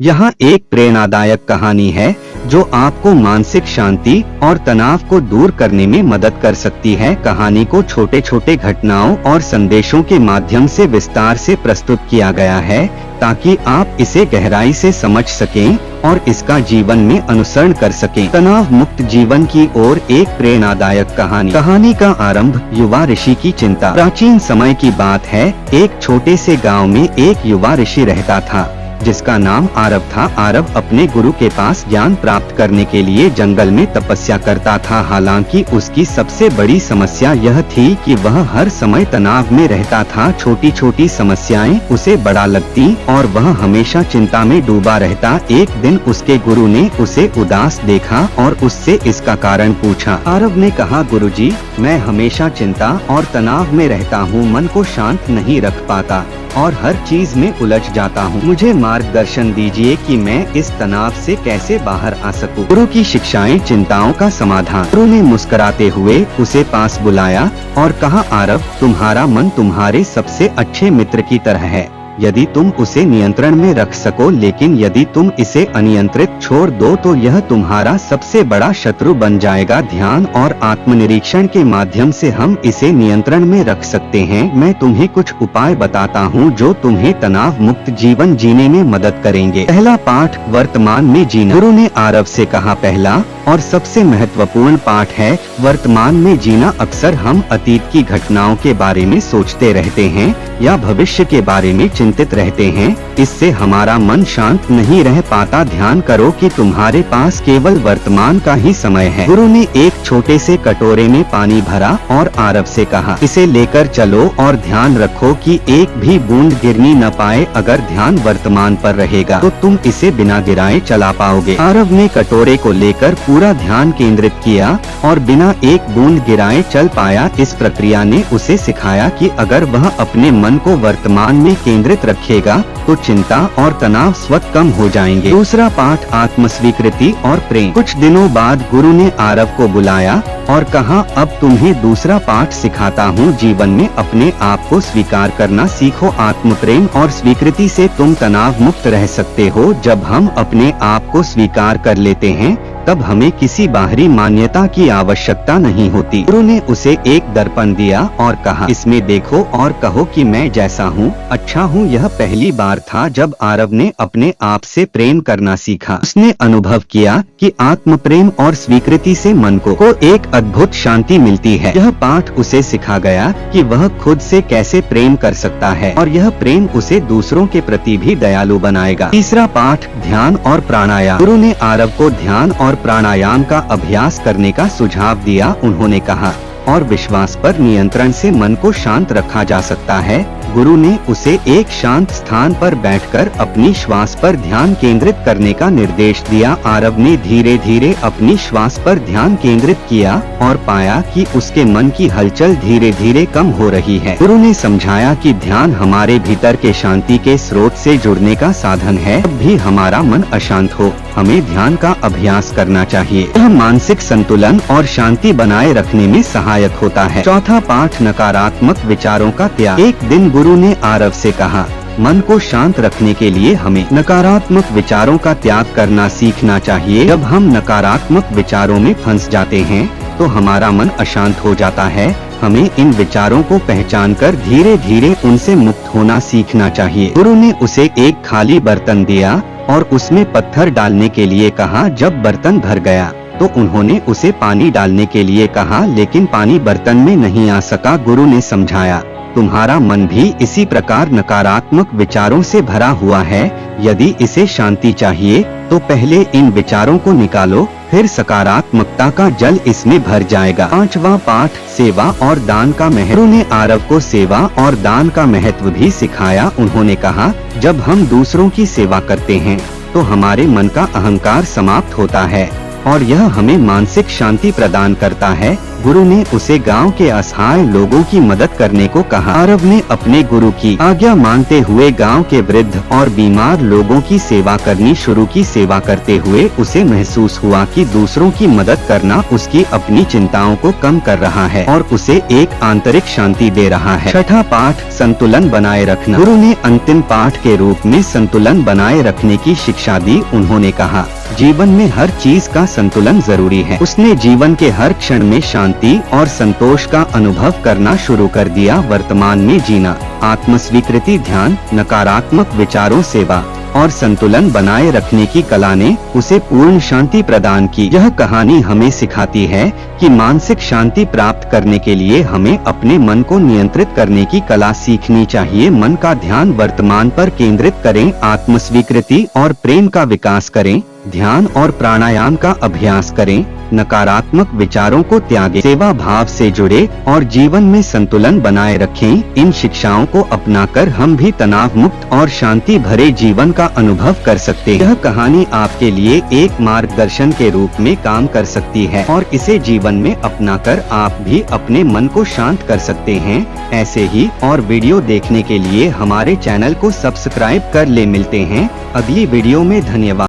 यहाँ एक प्रेरणादायक कहानी है जो आपको मानसिक शांति और तनाव को दूर करने में मदद कर सकती है। कहानी को छोटे छोटे घटनाओं और संदेशों के माध्यम से विस्तार से प्रस्तुत किया गया है ताकि आप इसे गहराई से समझ सकें और इसका जीवन में अनुसरण कर सकें। तनाव मुक्त जीवन की ओर एक प्रेरणादायक कहानी का आरंभ युवा ऋषि की चिंता। प्राचीन समय की बात है, एक छोटे से गांव में एक युवा ऋषि रहता था जिसका नाम आरव था। आरव अपने गुरु के पास ज्ञान प्राप्त करने के लिए जंगल में तपस्या करता था। हालांकि उसकी सबसे बड़ी समस्या यह थी कि वह हर समय तनाव में रहता था। छोटी छोटी समस्याएं उसे बड़ा लगती और वह हमेशा चिंता में डूबा रहता। एक दिन उसके गुरु ने उसे उदास देखा और उससे इसका कारण पूछा। आरव ने कहा, गुरुजी, मैं हमेशा चिंता और तनाव में रहता हूँ, मन को शांत नहीं रख पाता और हर चीज में उलझ जाता हूँ। मुझे मार्गदर्शन दीजिए कि मैं इस तनाव से कैसे बाहर आ सकूं। गुरु की शिक्षाएं, चिंताओं का समाधान। गुरु ने मुस्कुराते हुए उसे पास बुलाया और कहा, आरव, तुम्हारा मन तुम्हारे सबसे अच्छे मित्र की तरह है यदि तुम उसे नियंत्रण में रख सको, लेकिन यदि तुम इसे अनियंत्रित छोड़ दो तो यह तुम्हारा सबसे बड़ा शत्रु बन जाएगा। ध्यान और आत्मनिरीक्षण के माध्यम से हम इसे नियंत्रण में रख सकते हैं। मैं तुम्हें कुछ उपाय बताता हूँ जो तुम्हें तनाव मुक्त जीवन जीने में मदद करेंगे। पहला पाठ, वर्तमान में जीना। गुरु ने आरव से कहा, पहला और सबसे महत्वपूर्ण पाठ है वर्तमान में जीना। अक्सर हम अतीत की घटनाओं के बारे में सोचते रहते हैं या भविष्य के बारे में चिंतित रहते हैं। इससे हमारा मन शांत नहीं रह पाता। ध्यान करो कि तुम्हारे पास केवल वर्तमान का ही समय है। गुरु ने एक छोटे से कटोरे में पानी भरा और आरव से कहा, इसे लेकर चलो और ध्यान रखो कि एक भी बूंद गिरनी न पाए। अगर ध्यान वर्तमान पर रहेगा तो तुम इसे बिना गिराए चला पाओगे। आरव ने कटोरे को लेकर पूरा ध्यान केंद्रित किया और बिना एक बूंद गिराए चल पाया। इस प्रक्रिया ने उसे सिखाया कि अगर वह अपने मन को वर्तमान में केंद्रित रखेगा तो चिंता और तनाव स्वतः कम हो जाएंगे। दूसरा पाठ, आत्मस्वीकृति और प्रेम। कुछ दिनों बाद गुरु ने आरव को बुलाया और कहा, अब तुम्हें दूसरा पाठ सिखाता हूँ। जीवन में अपने आप को स्वीकार करना सीखो। आत्म प्रेम और स्वीकृति से तुम तनाव मुक्त रह सकते हो। जब हम अपने आप को स्वीकार कर लेते हैं तब हमें किसी बाहरी मान्यता की आवश्यकता नहीं होती। गुरु ने उसे एक दर्पण दिया और कहा, इसमें देखो और कहो कि मैं जैसा हूँ अच्छा हूँ। यह पहली बार था जब आरव ने अपने आप से प्रेम करना सीखा। उसने अनुभव किया कि आत्म प्रेम और स्वीकृति से मन को एक अद्भुत शांति मिलती है। यह पाठ उसे सिखा गया कि वह खुद से कैसे प्रेम कर सकता है और यह प्रेम उसे दूसरों के प्रति भी दयालु बनाएगा। तीसरा पाठ, ध्यान और प्राणायाम। गुरु ने आरव को ध्यान और प्राणायाम का अभ्यास करने का सुझाव दिया। उन्होंने कहा, और विश्वास पर नियंत्रण से मन को शांत रखा जा सकता है। गुरु ने उसे एक शांत स्थान पर बैठकर अपनी श्वास पर ध्यान केंद्रित करने का निर्देश दिया। आरव ने धीरे धीरे अपनी श्वास पर ध्यान केंद्रित किया और पाया कि उसके मन की हलचल धीरे धीरे कम हो रही है। गुरु ने समझाया कि ध्यान हमारे भीतर के शांति के स्रोत से जुड़ने का साधन है। जब भी हमारा मन अशांत हो हमें ध्यान का अभ्यास करना चाहिए। यह मानसिक संतुलन और शांति बनाए रखने में सहायक होता है। चौथा पाठ, नकारात्मक विचारों का त्याग। एक दिन गुरु ने आरव से कहा, मन को शांत रखने के लिए हमें नकारात्मक विचारों का त्याग करना सीखना चाहिए। जब हम नकारात्मक विचारों में फंस जाते हैं तो हमारा मन अशांत हो जाता है। हमें इन विचारों को पहचानकर धीरे धीरे उनसे मुक्त होना सीखना चाहिए। गुरु ने उसे एक खाली बर्तन दिया और उसमें पत्थर डालने के लिए कहा। जब बर्तन भर गया तो उन्होंने उसे पानी डालने के लिए कहा, लेकिन पानी बर्तन में नहीं आ सका। गुरु ने समझाया, तुम्हारा मन भी इसी प्रकार नकारात्मक विचारों से भरा हुआ है। यदि इसे शांति चाहिए तो पहले इन विचारों को निकालो, फिर सकारात्मकता का जल इसमें भर जाएगा। पांचवा पाठ, सेवा और दान का महत्व। गुरु ने आरव को सेवा और दान का महत्व भी सिखाया। उन्होंने कहा, जब हम दूसरों की सेवा करते हैं तो हमारे मन का अहंकार समाप्त होता है और यह हमें मानसिक शांति प्रदान करता है। गुरु ने उसे गांव के असहाय लोगों की मदद करने को कहा। आरव ने अपने गुरु की आज्ञा मानते हुए गांव के वृद्ध और बीमार लोगों की सेवा करनी शुरू की। सेवा करते हुए उसे महसूस हुआ कि दूसरों की मदद करना उसकी अपनी चिंताओं को कम कर रहा है और उसे एक आंतरिक शांति दे रहा है। छठा पाठ, संतुलन बनाए रखना। गुरु ने अंतिम पाठ के रूप में संतुलन बनाए रखने की शिक्षा दी। उन्होंने कहा, जीवन में हर चीज का संतुलन जरूरी है। उसने जीवन के हर क्षण में शांति और संतोष का अनुभव करना शुरू कर दिया। वर्तमान में जीना, आत्मस्वीकृति, ध्यान, नकारात्मक विचारों, सेवा और संतुलन बनाए रखने की कला ने उसे पूर्ण शांति प्रदान की। यह कहानी हमें सिखाती है कि मानसिक शांति प्राप्त करने के लिए हमें अपने मन को नियंत्रित करने की कला सीखनी चाहिए। मन का ध्यान वर्तमान पर केंद्रित करें, आत्मस्वीकृति और प्रेम का विकास करें, ध्यान और प्राणायाम का अभ्यास करें, नकारात्मक विचारों को त्यागें, सेवा भाव से जुड़े और जीवन में संतुलन बनाए रखें। इन शिक्षाओं को अपनाकर हम भी तनाव मुक्त और शांति भरे जीवन का अनुभव कर सकते हैं। यह कहानी आपके लिए एक मार्गदर्शन के रूप में काम कर सकती है और इसे जीवन में अपनाकर आप भी अपने मन को शांत कर सकते हैं। ऐसे ही और वीडियो देखने के लिए हमारे चैनल को सब्सक्राइब कर ले। मिलते हैं अगली वीडियो में। धन्यवाद।